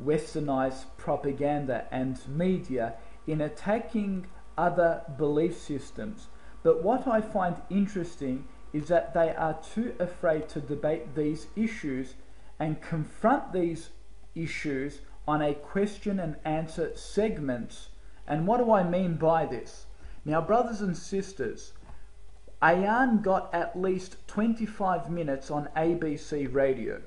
westernized propaganda and media in attacking other belief systems. But what I find interesting is that they are too afraid to debate these issues and confront these issues on a question and answer segment. And what do I mean by this? Now, brothers and sisters, Ayaan got at least 25 minutes on ABC radio.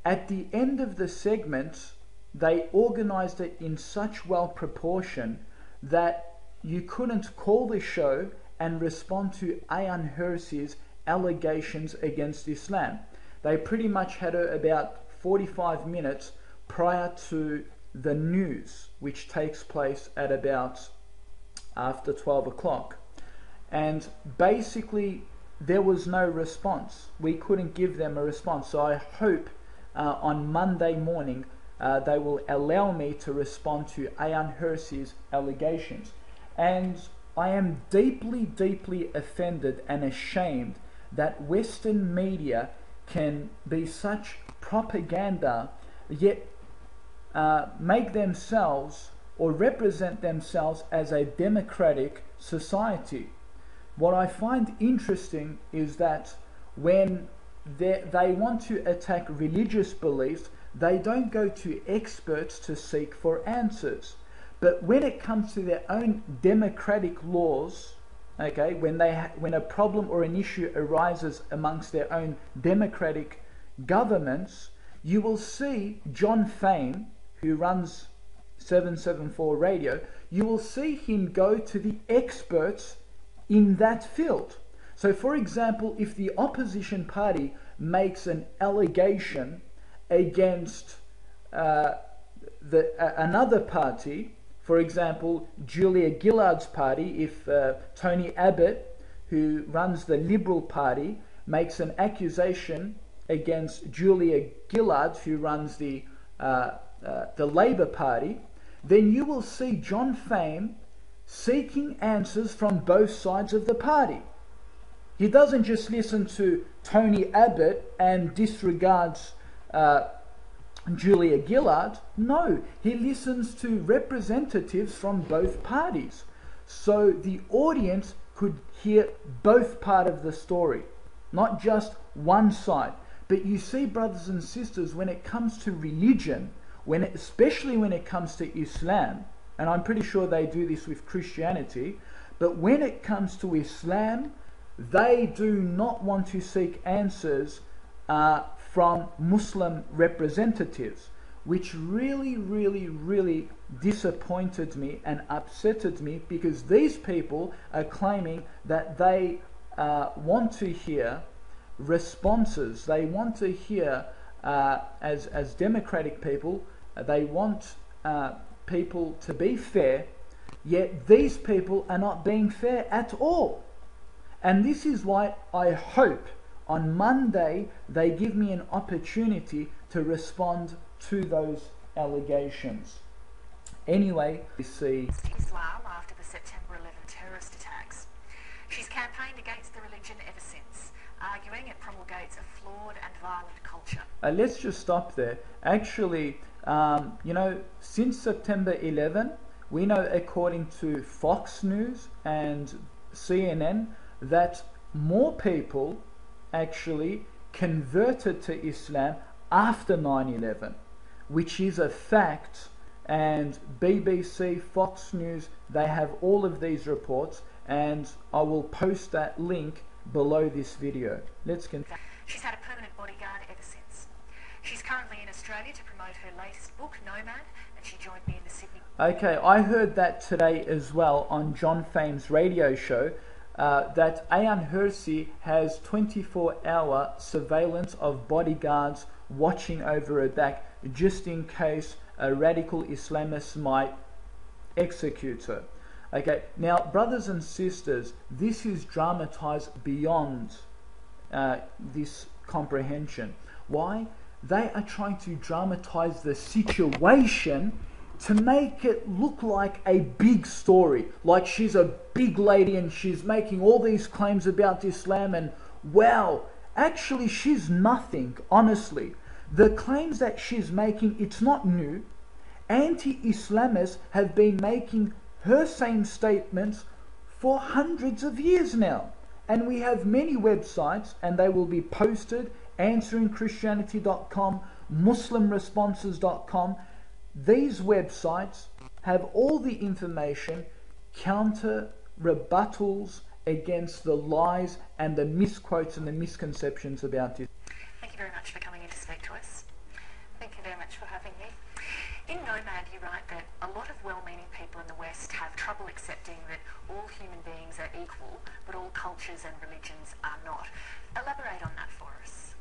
At the end of the segment, they organized it in such well proportion that you couldn't call the show and respond to Ayaan Hirsi's allegations against Islam. They pretty much had her about 45 minutes prior to the news, which takes place at about after 12 o'clock. And basically, there was no response. We couldn't give them a response. So I hope on Monday morning they will allow me to respond to Ayaan Hirsi's allegations. And I am deeply, deeply offended and ashamed that Western media can be such propaganda, yet make themselves or represent themselves as a democratic society. What I find interesting is that when they want to attack religious beliefs, they don't go to experts to seek for answers. But when it comes to their own democratic laws, okay, when a problem or an issue arises amongst their own democratic governments, you will see John Fame, who runs 774 Radio, you will see him go to the experts in that field. So, for example, if the opposition party makes an allegation against another party, for example, Julia Gillard's party, if Tony Abbott, who runs the Liberal Party, makes an accusation against Julia Gillard, who runs the Labour Party, then you will see John Fame seeking answers from both sides of the party. He doesn't just listen to Tony Abbott and disregards Julia Gillard. No, he listens to representatives from both parties. So the audience could hear both part of the story, not just one side. But you see, brothers and sisters, when it comes to religion, especially when it comes to Islam, and I'm pretty sure they do this with Christianity, but when it comes to Islam, they do not want to seek answers from Muslim representatives, which really, really, really disappointed me and upsetted me, because these people are claiming that they want to hear responses. They want to hear, as democratic people, they want people to be fair, yet these people are not being fair at all. And this is why I hope on Monday they give me an opportunity to respond to those allegations. Anyway, we see Islam after the September 11 terrorist attacks. She's campaigned against the religion ever since, arguing it promulgates a flawed and violent culture. Let's just stop there. Actually, since September 11, we know, according to Fox News and CNN, that more people actually converted to Islam after 9/11, which is a fact. And BBC, Fox News, they have all of these reports, and I will post that link below this video. Let's continue. She's had a permanent bodyguard ever since. She's currently in Australia to promote her latest book, Nomad, and she joined me in the Sydney. Okay, I heard that today as well on John Fame's radio show, that Ayaan Hirsi has 24-hour surveillance of bodyguards watching over her back, just in case a radical Islamist might execute her. Okay, now, brothers and sisters, this is dramatized beyond this comprehension. Why? They are trying to dramatize the situation to make it look like a big story, like she's a big lady and she's making all these claims about Islam, and wow, actually she's nothing, honestly. The claims that she's making, it's not new. Anti-Islamists have been making her same statements for hundreds of years now. And we have many websites, and they will be posted, answeringchristianity.com, muslimresponses.com. These websites have all the information, counter rebuttals against the lies and the misquotes and the misconceptions about it. Thank you very much for coming in to speak to us. Thank you very much for having me. In Nomad, you write that a lot of well-meaning people in the West have trouble accepting that all human beings are equal, but all cultures and religions are not. Elaborate on that for us.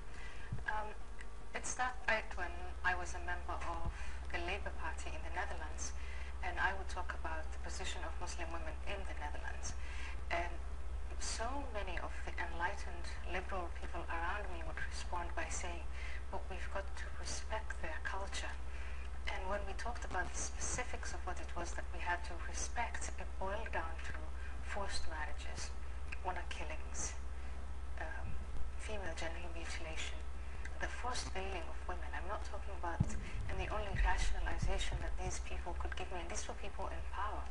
It started when I was a member of the Labour Party in the Netherlands, and I would talk about the position of Muslim women in the Netherlands. And so many of the enlightened liberal people around me would respond by saying, but we've got to respect their culture. And when we talked about the specifics of what it was that we had to respect, it boiled down to forced marriages, honor killings, female genital mutilation, the forced veiling of women. I'm not talking about, and the only rationalization that these people could give me, and these were people in power.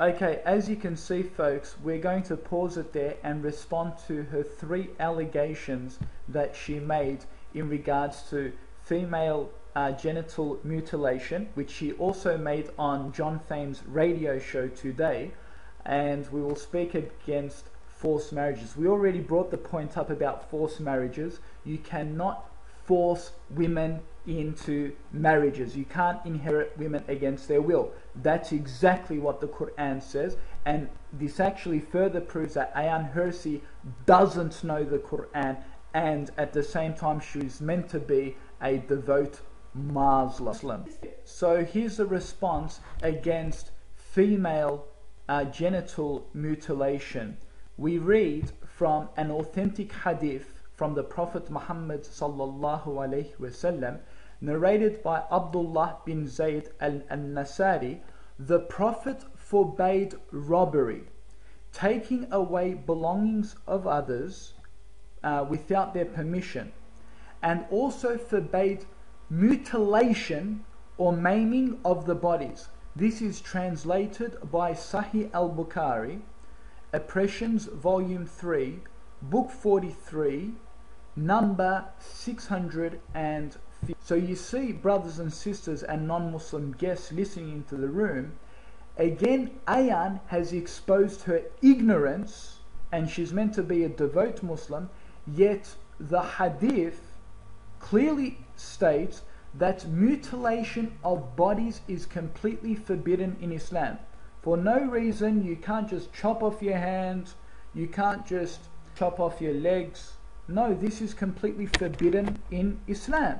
Okay, as you can see, folks, we're going to pause it there and respond to her 3 allegations that she made in regards to female genital mutilation, which she also made on John Fame's radio show today, and we will speak against forced marriages. We already brought the point up about forced marriages. You cannot force women into marriages. You can't inherit women against their will. That's exactly what the Quran says, and this actually further proves that Ayaan Hirsi doesn't know the Quran, and at the same time she's meant to be a devout Muslim. So here's a response against female genital mutilation. We read from an authentic hadith from the Prophet Muhammad sallallahu alaihi wasallam, narrated by Abdullah bin Zayd al-Nasari. The Prophet forbade robbery, taking away belongings of others without their permission, and also forbade mutilation or maiming of the bodies. This is translated by Sahih al-Bukhari, Oppressions, Volume 3, Book 43, number 650. So you see, brothers and sisters and non-Muslim guests listening into the room, again Ayaan has exposed her ignorance, and she's meant to be a devout Muslim, yet the hadith clearly states that mutilation of bodies is completely forbidden in Islam. For no reason. You can't just chop off your hands, you can't just chop off your legs. No, this is completely forbidden in Islam.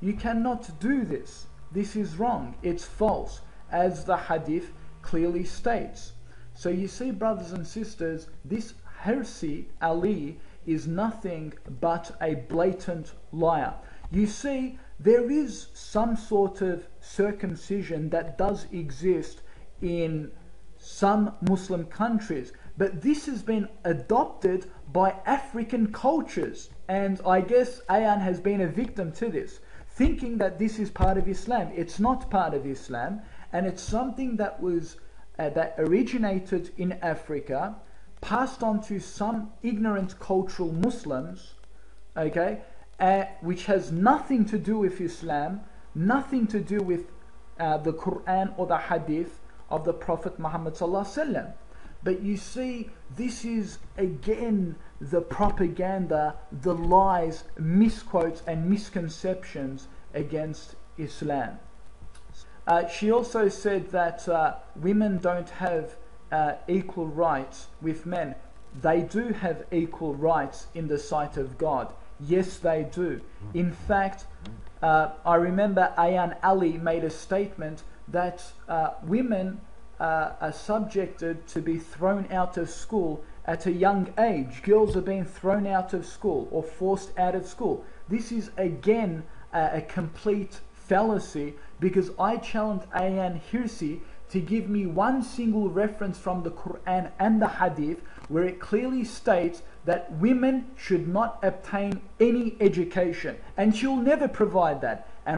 You cannot do this. This is wrong. It's false, as the hadith clearly states. So you see, brothers and sisters, this Hirsi Ali is nothing but a blatant liar. You see, there is some sort of circumcision that does exist in some Muslim countries, but this has been adopted by African cultures, and I guess Ayaan has been a victim to this, thinking that this is part of Islam. It's not part of Islam, and it's something that was that originated in Africa, passed on to some ignorant cultural Muslims, okay, which has nothing to do with Islam, nothing to do with the Quran or the Hadith of the Prophet Muhammad sallallahu alaihi wasallam. But you see, this is again the propaganda, the lies, misquotes and misconceptions against Islam. She also said that women don't have equal rights with men. They do have equal rights in the sight of God. Yes, they do. In fact, I remember Ayaan Ali made a statement that women are subjected to be thrown out of school at a young age. Girls are being thrown out of school or forced out of school. This is again a complete fallacy, because I challenged Ayaan Hirsi to give me one single reference from the Quran and the Hadith where it clearly states that women should not obtain any education, and she'll never provide that.